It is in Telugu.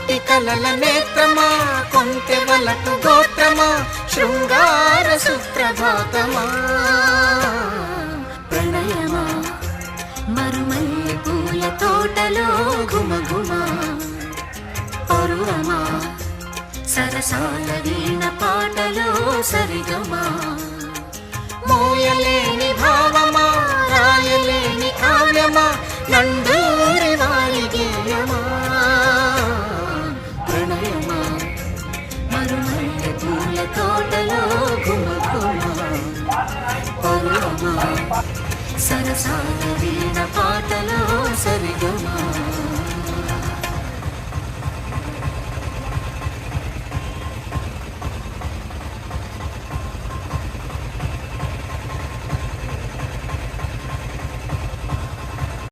కోటి కలల నేత్రమా కొంటె వలపు గోత్రమా శృంగార సుప్రభాతమా ప్రణయమా మరుమల్లె పూల తోటలో ఘుమఘుమా పరువమా సరసాల వీణ పాటలో సరిగమా మోయలేని భావమా రాయలేని కావ్యమా నండూరి వారి గేయమా ప్రణయమా మరుమల్లె పూల తోటలో ఘుమఘుమా పరువమా సరసాల వీణ పాట